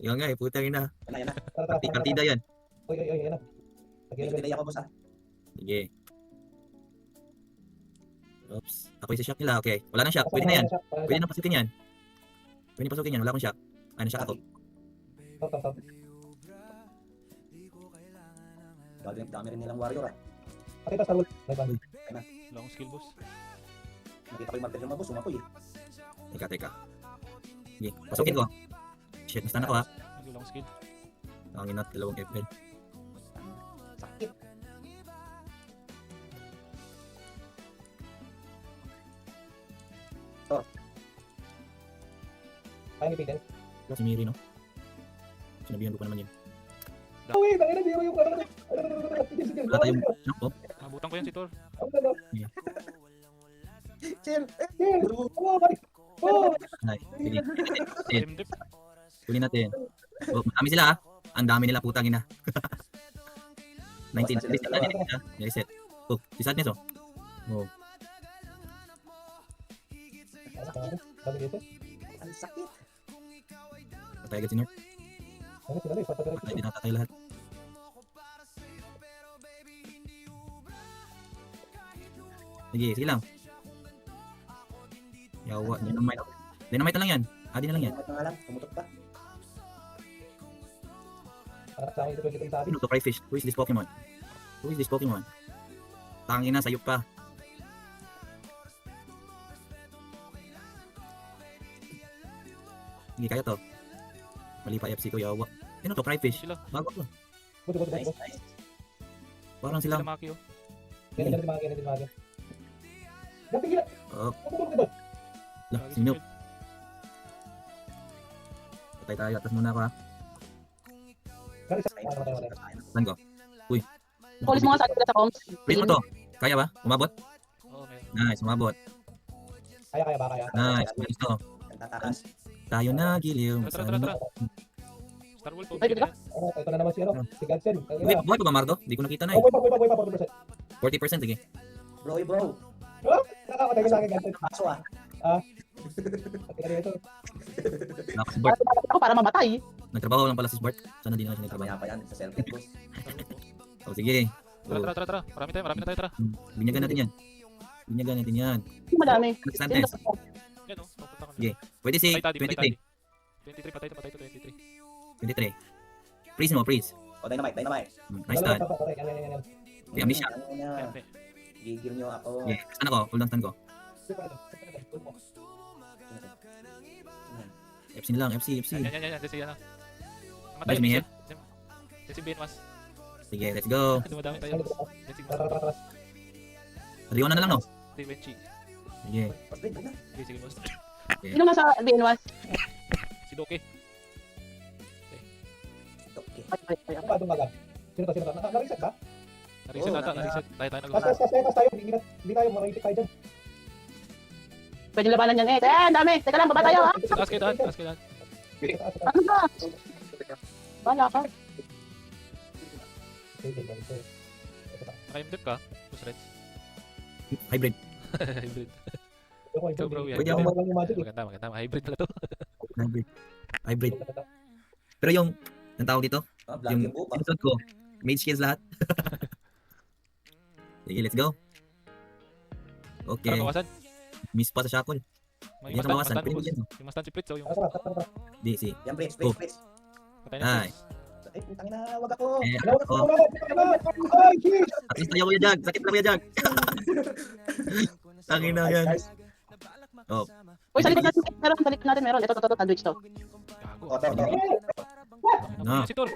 Ikaw nga eh, putang ina. Yan na. Partida yan. Uy, yan na. Pinipinay ako boss ah. Sige. Oops. Ako yung shock nila. Okay. Wala nang shock. Pwede na yan. Pwede na pasukin yan. Pwede na pasukin yan. Wala akong shock. Ano shock ako? Stop. Dami rin nilang warrior ah. Pakita sa rule. Long skill boss. Nakita ko yung martel yung mga boss, umakoy eh. Teka. Sige. Pasukin ko. Shit. Basta na ako ha. Long skill. Tangin na. Dalawang FL. Sakit. Kaya ngipitin. Si Miri no? Sinabihan ko pa naman yun. Uy, tangina, zero yung ano. Wala tayong shock po. Mabutan ko yan si Thor. Chill. Oh, my. Oh, Ay. Sige. Limdip. Huli natin. Oh, marami sila ha. Ang dami nila putang ina. 19. Reset na nila. Reset. Oh, si Sadness oh. Oh. dami dito. Ang sakit. Patay agad si North. Ano sila rin, patay Patay din natatay lahat. Sige lang. Yawa, dynamite. Dynamite na lang yan. Adi na lang yan. Ito nga lang, tumutok pa. Anak sa akin ito, ito sabi. Sino to Cryfish? Who is this Pokemon? Who is this Pokemon? Tangina, sayop pa. Hindi kaya to. Mali pa FC ko, yawa. Sino to Cryfish? Sila. Bago to. Buto. Nice, nice. Parang Sila silang... Maki oh. Yan, mga. Dati gila. Oh, Putulog dito. lah, si Milk. Patay tayo, atas muna ako ha. Galis. Matay. Saan ko? Uy. Polis mo nga sa akin sa comms. Please mo to. Kaya ba? Umabot? Oo, meron. Nice, umabot. Kaya ba kaya? Nice, bilis to. Ang tatakas. Tayo na, giliw. Tara. Star Wolf. Ay, dito ka? Oh, ito na naman si ano, si Godsen. Wait, buhay pa ba Mardo? Di ko nakita na Oh, eh. buhay pa, 40%. 40%, sige. Bro. Nakakatay ka sa akin, Godsen. Paso ah. Pati ka dito. Nakas Bart. Ako para mamatay. Nagtrabaho lang pala si Bart. Sana di na siya nagtrabaho. Mamaya pa yan sa selfie boss. Oh, sige. Oh, Tara. Marami na tayo, tara. binyagan natin yan. Binyagan natin yan. Madami. Santes. Yan oh. Papunta ka na. Sige. Pwede si Patay tadi. 23. Patay to 23. 23. Freeze mo, freeze. O, dynamite. Nice start. Yan. Okay, amnesia. Yan. Gigil nyo ako. Okay, saan ako? Cooldown stun ko. FC na lang, FC. Yan. Desi yan. Nice, Mayhem. Desi Benwas. Sige, let's go. Dumadami tayo. Desi Tara. Riona na lang, no? Desi Benchi. Sige. First blade, na. Desi Benwas. Sino nasa Benwas? Si Doke. Okay. Ano ba itong baga? Sino to? Na-reset ba? Na-reset Oo, ata. na- Na-reset. Tayo Tas nag-reset. tayo. Hindi tayo makikita tayo dyan. Pwede labanan yan eh. Ang dami. Teka lang, baba tayo ha. Taas kayo daan. Ano ba? Bala ka. Naka-MDF ka. Boss Reds. Hybrid. Hybrid. Ikaw bro yan. Pwede ako Maganda. Hybrid pala to. Hybrid. Pero yung tawag dito, Ah, black yung yung bupa. episode ko, mage skills lahat. Sige, let's go. Okay, Parang kawasan. miss pa sa shackle. May Hindi na mawasan. mastan Pwede boss. yan. Yung mastan si Fritz. Yung Di, si. Yan, Prince. Oh. patay na Ay. Fritz. Eh, putang ina, wag ako. Eh, ako. Ay, jeez! At least tayo Kuya Jag. Sakit na Kuya Jag. Tangin na yan. Oh, Uy, sa likod natin. Sa likod natin meron. Ito, sandwich to. Gago. O, to. no. Si Thor.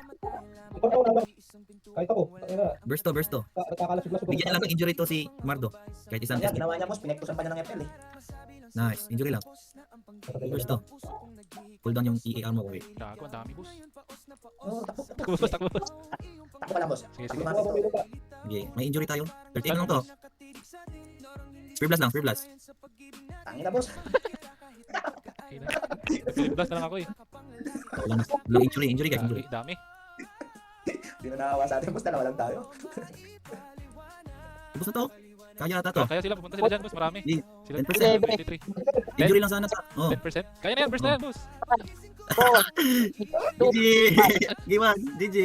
Kahit ako. Bursto. Nakakalasog-lasog. Bigyan na lang ng injury to si Mardo. Kahit isang Ayan, test. ginawa niya boss. Pinektusan pa niya ng FL eh. Nice. Injury lang. Bursto. Pull down yung EAR mo. Okay. Gago. Ang dami boss. Oh, takbo. Takbo boss. Takbo ka lang boss. Sige. Takbo natin to. Okay. May injury tayo. 13 lang to. Spear blast lang. Tangina boss. Blast na lang ako eh. Walang injury guys. Injury. Dami. Di na nakawa sa atin boss. Dalawa lang tayo. Tapos na to. Kaya ata to. Kaya sila. Pupunta sila dyan boss. Marami. Di, Sila 10%. 23. Injury lang sana sa. Oh. 10%. Kaya na yan. Burst na yan boss. Boss. GG! Game on! GG!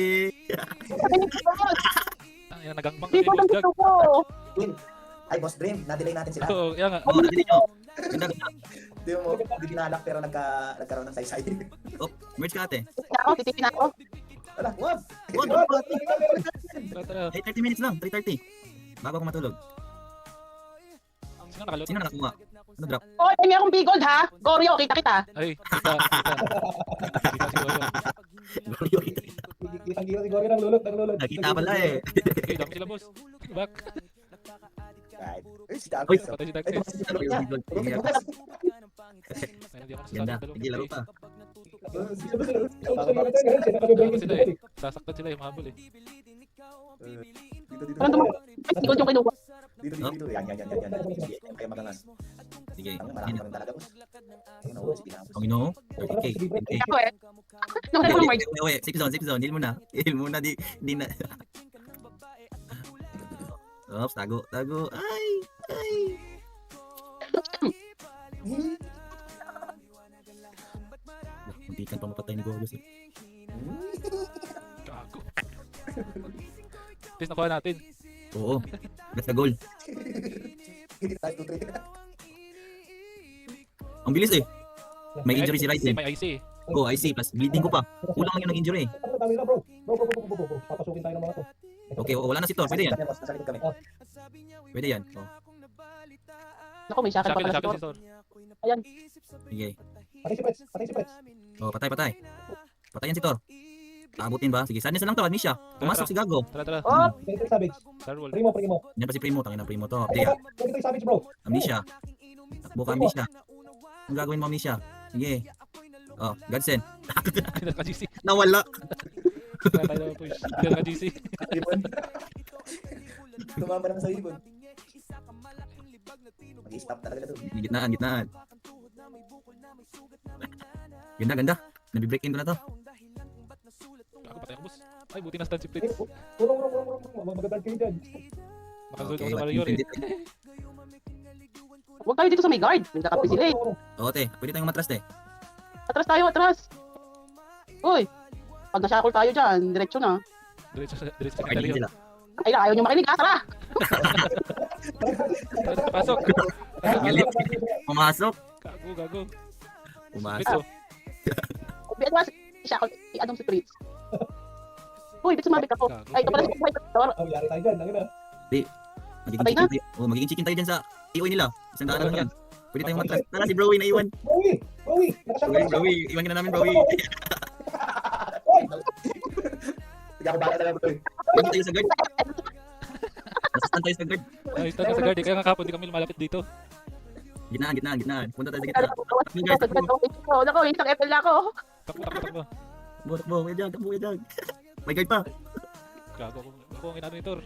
Ang ina, nagangbang Di kami, po boss ang Jag. gusto ko. Ay, Boss Dream, na-delay natin sila. Oo, kaya nga. Oo, nadinig nyo. Ganda, ganda. Di mo, hindi binalak pero nagkaroon ng saysay. Merge ka ate. Titipin ako. Wala, wag! Wag, Tara, wag. Tara, tara. Ay, 30 minutes lang. 3:30. Bago ako matulog. Sino nakalot? Sino nakakuha? Ano drop? Hoy, may akong bigold ha. Goryo, kita. Ay, kita. Kita siguro. Glorio, kita. Kitang-kita si Gory ng lulot. Nakita pala eh. Okay, dami sila, boss. Back. Right. Ay, si Dago. Uy, Patay si Ay, Dagsis. Boss, si Dago niya. Glorio. Ayun, di ako Ganda. nasasabi. Sige, laro pa. Sila eh. Sasaktan sila eh, mahabol eh. Dito. Parang bigold yung kinuha. Dito. Yan. Sige, kaya magangas. Sige. Ang marami pa rin talaga, Boss. Ayun, oh, si Dago. Ang ino. 30k. 10k. Ako eh. Nung Uy, ano uy, uy, Safe zone. Heal muna. Heal muna. Di na. Oops, tago. Ay. Muntikan pa mapatay ni Gorgos eh. Gago. Please, nakuha natin. Oo. That's the goal. Tayo, 2, 3. Ang bilis eh. May injury si Ryzen. May IC eh. Oh, I see. Plus bleeding ko pa. Kulang lang yung nag-injury eh. Dami na bro. Bro. Papasukin tayo ng mga to. Okay, wala na si Thor. Pwede yan. Nasa likod kami. Pwede yan. Oh, Naku, may sakit pa Shopee na, pala. Shopee si Thor. Ayan. sige. Patay si Pets. Oh, patay. Patayan si Thor. Abutin ba? Sige, sadness na lang to. Admis siya. Pumasok si Gago. Tara. Oh, Ganito yung Savage. Starwall. Primo. Yan pa si Primo. Tangin ng Primo to. Kaya, Ganito yung Savage bro. Amnesia. Takbo ka, Amnesia. Ang gagawin mo, Amnesia? Sige. Oh, Godsend. Naka-GC. Nawala. Kaya tayo na push. Naka-GC. Ibon. Tumama naman sa ibon. Mag-i-stop talaga to. Gitnaan. Ganda. Nabi-break in ko na to. Ako patay ako, boss. Ay, buti na stand si Fritz. Turong. Magandang kayo dyan. Makasunod Okay, ako sa Mario eh. huwag tayo dito sa may guard. Nagkakapi sila eh. Oo, te. Pwede tayong matras, te. Atras. Uy, pag nasyakol tayo dyan, diretso na. Diretso sa Pwede secretary sila. Ay, ayaw nyo makinig. Tara! Pasok. Galit. Pumasok. Gago. Pumasok. Biyan mo si Adong si Fritz. Uy, ba't sumabit ako? Ay, ito pala si Victor. Yari tayo dyan. Nangina. Patay na? Magiging chicken tayo dyan sa iwan nila. Isang daan lang yan. Pwede tayong matras. Tara, si Browy na iwan. Browy. Nakasama. Browy. Iwan ka na namin, Browy. Oy! Sige ako bala talaga, bro. Pwede tayo sa guard. Nasastan tayo sa guard. Ay, stand ka sa guard. Kaya nga kapon, di kami lumalapit dito. Gitnaan. Punta tayo sa gitna. Naku, isang FL na ako. Takbo. Takbo. Kuya Jag. May guard pa. Gago ako ang inano ni Thor.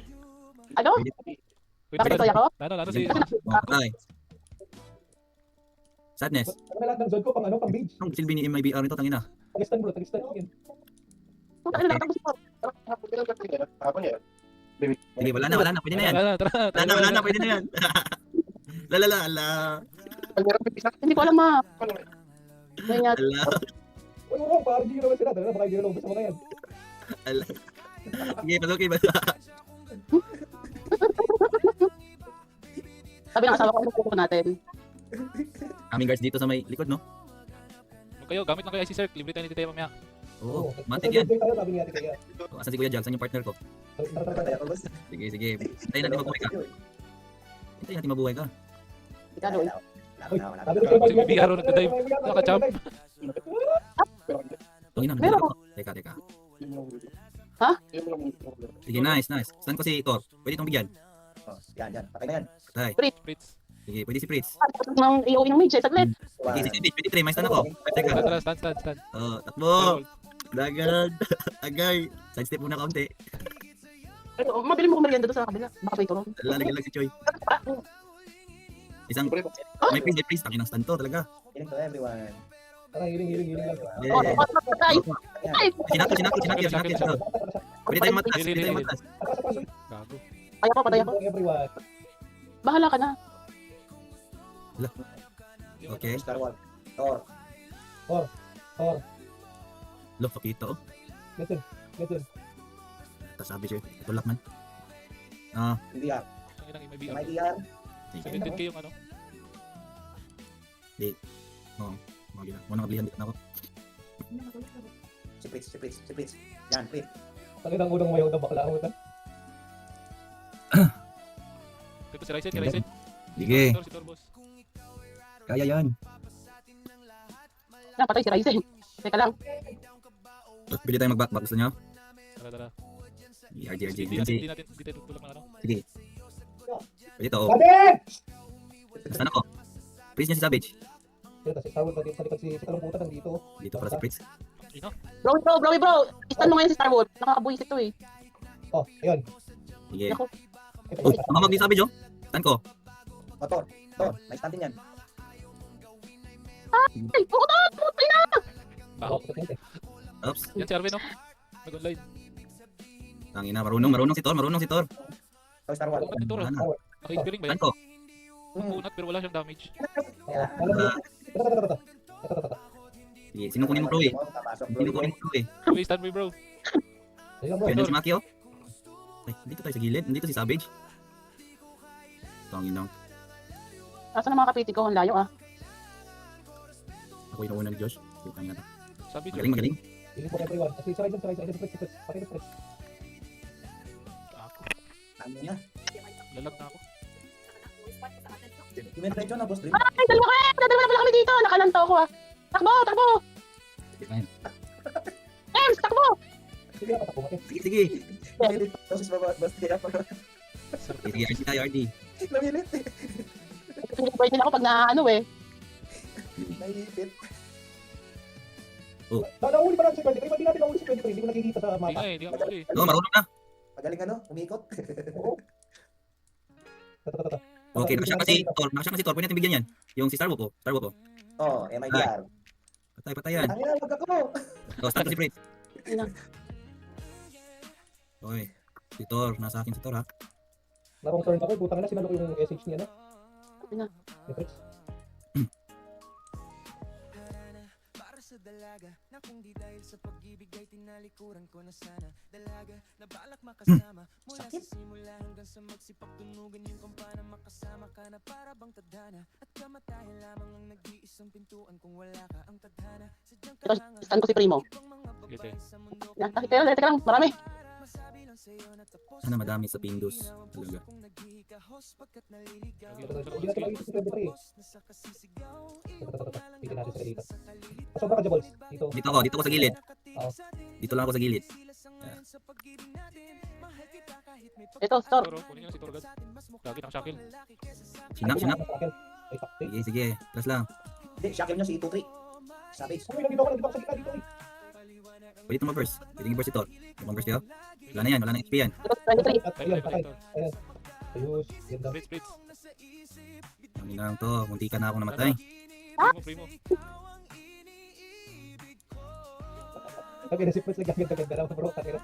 Ano? Wait, Bakit ito ako? Lano si... Okay. Sadness. Ano na lang ng zone ko pang beach. Ang silbi ni MIBR nito, tangina. Tagistan bro. Yan. Puta na nakatapos ko. Sige, wala na. Pwede na yan. Tara. Wala na. Pwede na yan. Ala. Hindi ko alam ma. Ganyan. Ala. Uy, parang hindi naman sila. Dala, baka hindi na lumabas sa mga yan. Ala. Sige, pasukin ba? Sabi ng asawa ko, ano po natin? Aming guards dito sa may likod, no? Huwag kayo, gamit lang kayo IC Circ. Libre tayo ni Tita mamaya. Oo, matik yan. Sabi ni Ate Kaya. Asan si Kuya Jag? Saan yung partner ko? Patay ako, boss. Sige. Hintayin natin mabuhay ka. Hintayin natin mabuhay ka. Ikano eh. Wala. Sabi ni Kuya Si BBR nagdadive. Nakachump. Tungin na. Pero- Teka. Ha? Sige, nice. Saan ko si Thor? Pwede itong bigyan. Oh, yan. Patay na yan. Patay. Fritz. Sige, pwede si Fritz. Nang iuwi ng mage, saglit. Sige, si Fritz. Pwede 3. May stand ako. Teka. Tara, stand. Oh, takbo. Dagan. Agay. Side step muna kaunti. Mabili mo kung merienda doon sa kabila. Baka may turong. Lalagyan lang si Choi. Isang may please. Takin ng stand to talaga. Healing to everyone. Tara, hiling lang. Ay, ay, Sinakil. Pwede tayong matras. Gago. patay ako. Everyone. Bahala ka na. Okay. Star Wars. Thor. Lo, pakita oh. Ganun. Ganun. Tasabi siya. Tulak man. Ah, Hindi ah. Ang inang may May BR. DR. sige. 17k yung ano. Mga gila. Muna kablihan dito na ako. Si Pritz. Yan, Pritz. Tangin ang unang mayaw na bakla mo. Dito si Ryzen. Sige. Si Tor, boss. Kaya yan. Napatay si Ryzen. Teka lang. Pwede tayo mag-back. Gusto nyo? Tara. RG. Hindi natin tulak na ano. Sige. Pwede to. Oh. Sabit! Nasaan ako? Prince niya si Savage. Ito, si Starwood natin sa likod si Talongputan nandito. Dito pala si Prince. Ino. Bro. Istan mo ngayon si Starwood. Nakakabuhis ito eh. Oh, ayun. Sige. Ako. Uy, mamamag ni Savage oh. Saan ko? O, Tor. May stand din yan. Ay, putot! Putay na! Baho. Oops. Yan si Arvin, no? Nag-online. Tangina, marunong si Tor. O, Star Wars. Bakit ito, Ano? Naka-inspiring ba yan? Saan ko? Punat pero wala siyang damage. Ito. Sige, sino kunin mo bro eh? Papasok, Sino bro. kunin mo bro eh? Uy, stand by, bro. Ayun, bro. Yan si Maki oh. Ay, dito tayo sa gilid. Nandito si Savage. Tangina. Asa na mga kapiti ko? Ang layo ah. Ako yung nauna ni Josh. Tangina to. Sabi niyo. Magaling. Hindi po everyone. Kasi si Ryzen. Patay na Pritz. Ako. Ano na? Lalag na ako. Diretso na, boss. Dream. Ay, dalawa na pala kami dito. Nakalanto ako ah. Takbo! Ems, takbo! Sige, patakbo mo. Sige. Boses ba, boss? Kaya pa. Sige, RD tayo, RD. Namilit eh. Pinipwede din ako pag naano eh. Naipit. Nauli pa natin si 23. Hindi natin nauli si 23. Hindi ko nakikita sa Hindi mapa. nga eh, hindi nga muli. No, marunong na. Magaling ano? Umikot. Oo. Ito. Okay, nakasya kasi Tor. Pwede natin bigyan yan. Yung si Starwalk oh. Oh, MIDR. Patay yan. Ang ina, wag ako. Oh, start ko si Prince. Ina. Okay. Si Tor. Nasa akin si Tor ha. Na-concern ako. Putang na, sinalo ko yung SH niya na. Ina. Ni Pritz. sa dalaga na kung di dahil sa pag-ibig ay tinalikuran ko na sana dalaga na balak makasama mula sa simula hanggang sa magsipagtunugan yung kampana makasama ka na para bang tadhana at kamatayan lamang ang nag-iisang pintuan kung wala ka ang tadhana sadyang Ito, stand ko si Primo. ibang mga babae sa mundo Yan, teka lang, marami. masabi lang sa'yo na tapos Sana madami sa Pindus. Talaga. kung naghihikahos pagkat naliligaw Hindi natin makikita si 23. nasa kasisigaw Tingnan natin sa dito. Pasobra ka, Jabols. Dito. Dito ako sa gilid. Oo. Dito lang ako sa gilid. Ito, Tor. Toro, kunin niyo na si Torgad. Lagi nakasakil. Sinap. Ay, sakti. Sige. Plus lang. Hindi, shackle nyo si 2-3. Savage. Uy, nandito ako sa gitna dito. Pwede ito ma-burst. Pwede i-burst ito. Mag-burst yun. Wala na yan. Wala na XP yan. Ito, 23. Ayun, patay. Ayos. Ganda. Spritz. Ang inang to. Munti ka na akong namatay. Primo. Okay, na si Pritz nagaganda lang bro. Takira.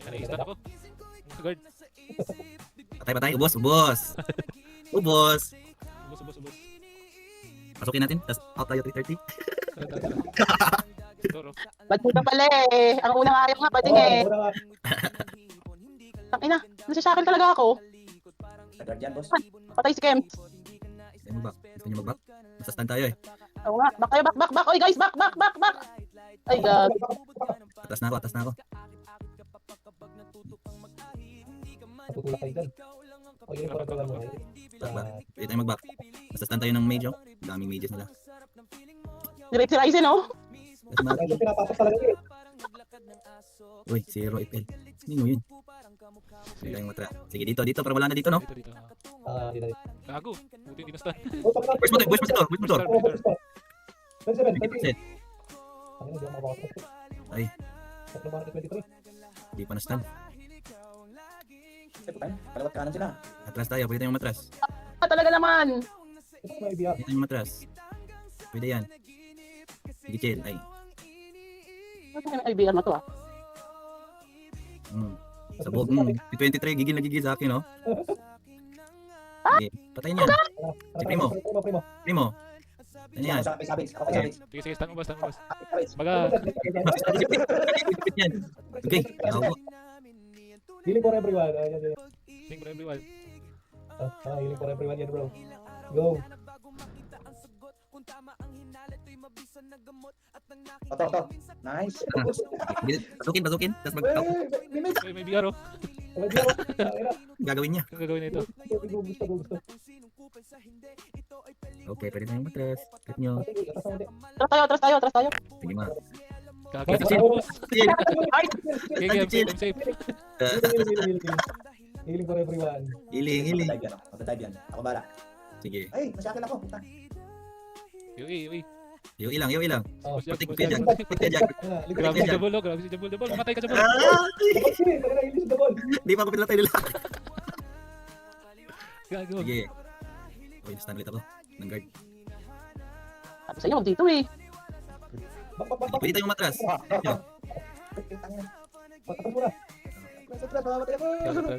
Ay, na-instant ako. Guard. Patay. Ubos. Ubos. Ubos. Pasukin natin. Tapos out tayo 330. Toro. Ba't mo ka pala eh? Ang unang ayaw nga, ba't eh? Mura nga. Tangina, nasasakal talaga ako. Tagad yan, boss. Patay si Kem. Gusto nyo mag-back? Gusto nyo mag-back? Nasa stand tayo eh. Oo nga, back kayo, back. Oy guys, back. Ay, God. Atas na ako. Natutulak kayo dyan. O yun yung parang mo. Back. Pwede tayo mag-back. Nasa stand tayo ng mage oh. Daming mages nila. Direct si Ryzen, oh. Tapos mga... Ayun, pinapasok talaga yun. Uy, 0 FL. Hindi mo yun. Sige tayong matra. Sige dito para wala na dito no? Dito. Di na rin. Gago. Buti hindi na-stun. Push mo to. Oo, push mo. 27, 20%. 20. Ang ina, di ako makakasok. Ay, Tatlo mga 23. di pa na stand. Ay, putang. Kalawat kanan sila. Atras tayo, pwede tayong matras. Talaga naman. Ito may BR. Pwede tayong matras. Pwede yan. Sige chill. Ay. Ay, BR na to ah. Sabog. 23, gigil sa akin no? Sige, patayin yan. Si Primo. Primo. Primo. Ano yan? Ako kay Savage. Ako kay Savage. Sige, sige, stand mo boss, stand mo boss. Savage. Baga, Ipit yan. Okay. Ako. Healing for everyone. Ayan, ayan. sing for everyone. Healing for everyone yan, bro. Go. To. Nice. Pasukin. Tapos mag... Uy, may bigar oh. Wala di ako. Ayun na. Gagawin niya. Ang gagawin na ito. Gusto. Okay, pwede tayong matras. Cut nyo. Sige, atas na ulit. Atras tayo. Sige ma. Kagawin Kasi- na boss. Ay, Sige, I'm safe, I'm safe. Healing for everyone. Hiling. Magta-type yan. Ako bala. Sige. Ay, masyakil ako. Puta. Uy. Yung ilang. Oh. Boss Jack, Patik boss ka Jack. dyan. Patik ka dyan. Ayan na, ligtas. Grabe si Jabol, oh. Grabe si Jabol. Jabol, mamatay ka, Jabol. Ah! Sige, talaga healing sa ball. Di pa ako pinatay nila. Gago. Sige. Okay, stand ulit ako. Ng guard. sabi sa inyo, mag dito eh. Bak. Pwede tayong matras. Cut nyo. Patapos muna. Mamatay ako.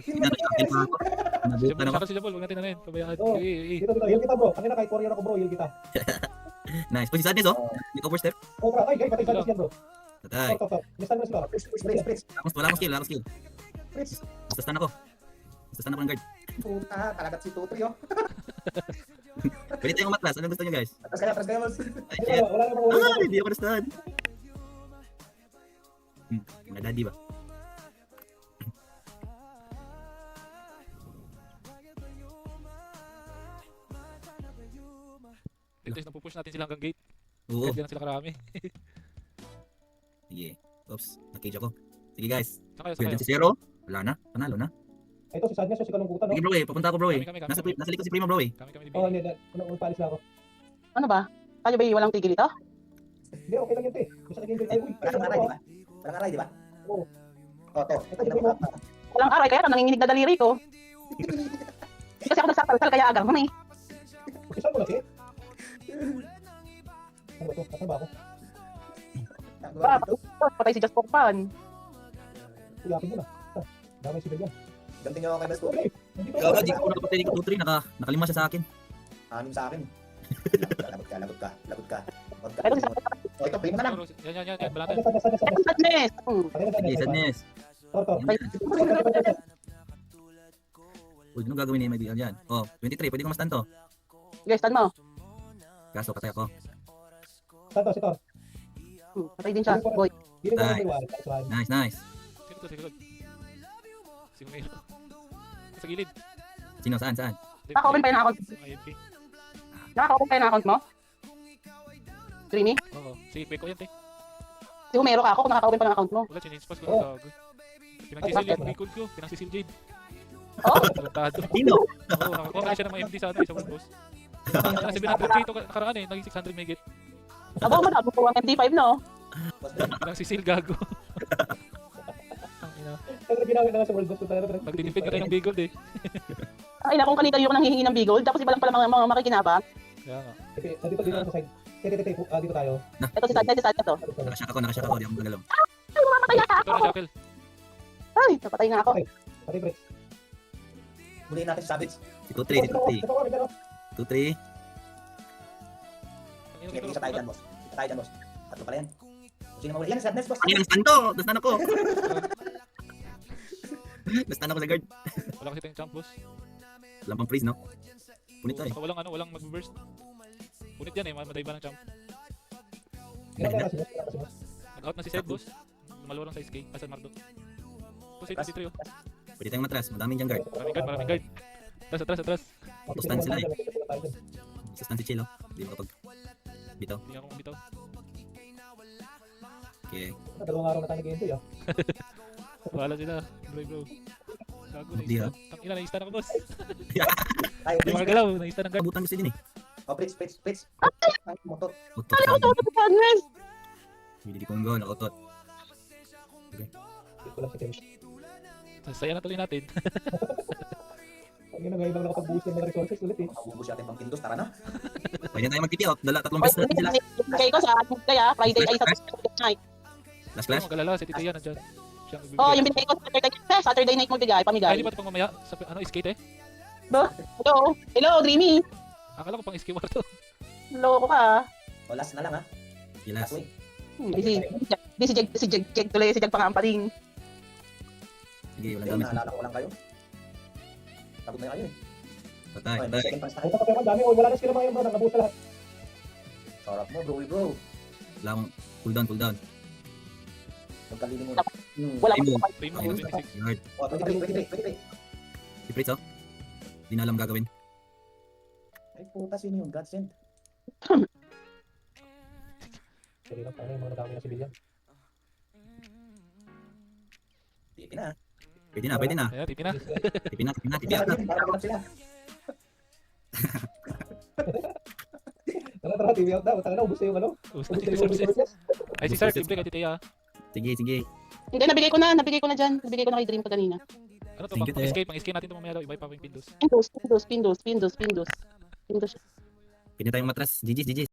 Tingnan nyo, akin pa ako. Nabutan ako. Saka si Jabol, huwag natin ano yun. Pabayaan. Oh. Uy. Dito, heal kita, bro. Kanina kahit warrior ako, bro, heal kita. Nice. Pwede sadness oh. May overstep. Cobra, ay, patay sa yan, bro. Tatay. Stop. Nistan mo sila. Prince. Wala akong skill. Basta stun ako ng guard. Puta, talagat si Tutoy, oh. Pwede tayong matras. Anong gusto nyo guys? Atras kayo, boss. Ay, shit. Wala na bang Ah, hindi ako na-stun. Mga daddy ba? Dito is napupush natin sila hanggang gate. Oo. Kaya lang sila karami. Sige. Oops. Na-cage ako. Sige guys. Saka kayo, saka Pwede kayo. si Zero. Wala na. Panalo na. Ito si Sadness, si kalungkutan, no? Sige bro eh. Papunta ako bro eh. Kami. Nasa likod si Primo bro eh. Kami ni Oh, Billy. hindi. Umpalis na ako. Ano ba? Tayo ba walang tigil ito? Hindi, okay lang yun, te. Basta nag-enjoy tayo. Uy, Walang aray, di ba? Walang aray, di ba? Oo. Oh, to. Ito, ito mo. Walang aray, kaya nanginginig na daliri ko. Kasi ako nagsasal kaya agang kami. Isa mo na, te. Ano ba ito? Nasaan ba ako? Ba, patay si Just Pokpan. Uyakin mo na. Damay si Belian. Ganti niyo ako kay Best Tutoy. Okay. Nandito Ikaw di ko nakapatay ni Kutri. Nakalima siya sa akin. Anim sa akin. Lagot ka. Pero si Oh, ito, primo na lang. Yan. Balatan. Sadness. Patay na Sige, Sadness. sadness. Tor. Uy, anong gagawin ni Maibigan dyan? Oh, 23. Pwede ko mas to. Guys, tan mo. Kaso patay ako. Santo, si Tor. Patay din siya. Boy. Healing for Ay. everyone. That's right. Nice. Sino to? Sigurod. Si Humero. Sa gilid. Sino? Saan? Naka-open pa yung account. IMP. Naka-open pa yung account mo? Dreamy? Oo. Si Peko yan, te. Si Humero ka ako kung naka-open pa ng account mo. Wala, chinispas ko na gago. Pinagsisil yung bicol ko. Pinagsisil Jade. Oh, Talentado. Sino? Oo, nakakuha na siya ng mga MD sa ano, sa World Boss. Kasi 700k ito nakaraan eh. Naging 600 megit. abo mo na. Buko ang MD5 no? Pinagsisil gago. Ang ina. Pero ginamit na nga sa World Boss ko talaga. Nagtitipid na tayo ng big gold eh. Ay, na kung kanina yung nang hihingi ng bigol. Tapos iba lang pala mga makikinabang. Kaya nga. Nandito sa side. Tete, dito tayo. Ito si Sadness to. Nakasyak ako. Di ako magalaw. Ay, mamatay na Ito ako. na, Shackle. Ay, napatay nga ako. Patay, Brex. Huliin natin si Savage. Si Kutri. Ito ko, ito. 2-3. Ang ina Sige, ko. isa tayo dyan, boss. Tatlo pala yan. Sino mahuli? Yan, Sadness, boss. Ano yung stun to? Nastan ako. Nastan ako sa guard. Wala kasi tayong champ boss. Walang pang freeze, no? Punit tayo. Saka walang mag-burst. Punit yan eh, matay ba ng champ? Nag-out na si Seb boss. Malurang sa SK, San Mardo. Ito si 23 oh. Pwede tayong matras. Madaming dyan guard. Maraming guard. Atras. Stand sila eh. Sa stand si Chill, oh. Di makapag... Bitaw. Hindi ako bitaw. Okay. Dalawang araw na tayo nag-enjoy, ah. Wala sila. Bro. Gago, Hindi, na-ista. Tangina, na-ista na ko boss. Ay, Hindi makagalaw, na-ista ng guard. Kabutan ko sila din eh. Oh, Prince. Ay, motor. Utot. Ay, ako to Sadness. Hindi di Congo. Nakutot. Wala si Tim. Saya na tuloy natin. Ang ina, ngayon lang nakapag-boost ng mga resources ulit, eh. Mabubus natin pang Kindos, tara na. Pwede tayo mag-TP out. Tatlong beses natin sila. Kay ko sa kaya Friday ay Saturday night. Last Huwag clash. magalala, si Tito yan nandyan. Siya ang Oh, bibigay. yung binigay ko Saturday night mo bigay, Ay, pamigay. di ba ito pang mamaya? Sa, skate eh? Hello, Dreamy. Akala ko pang SK war to. Loko ka ah. O, last na lang ha. Gilas. Last wave. Di si Jag tuloy, si Jag pangampaling. Sige, walang Ayun, damage. naalala ko lang kayo. Pagod na kayo eh. Patay, Okay, patay. second pass Ay, tayo. patay ang dami. Oh, wala na skill ng mga yan, bro. Nabuo sa lahat. Sarap mo, bro. Wala akong cooldown, cooldown. Magkalili muna. Wala Ayun. akong Primo, Ayun. 26. Yard. Oh, 23. Si Fritz, oh. Di na alam gagawin. Ay, puta, sino yung godsend? Sige lang, tayo yung mga nadami na civilian. Tipi na. Pwede na, pwede na. Ayan, tipi na. Tipi na, tipi na, tipi Para na. magandang sila. Tara, TV out na. Tara na, ubus na yung ano. Ubus Ubus na na yung yung resources. resources. Ay, si Sir, libre kay Titia. Sige, sige. Hindi, nabigay ko na dyan. Nabigay ko na kay Dream ko kanina. Ano to, Thank you, pang-escape natin ito mamaya daw. Iba pa yung Windows. Pindos. Pwede tayong matras. GG's, GG's.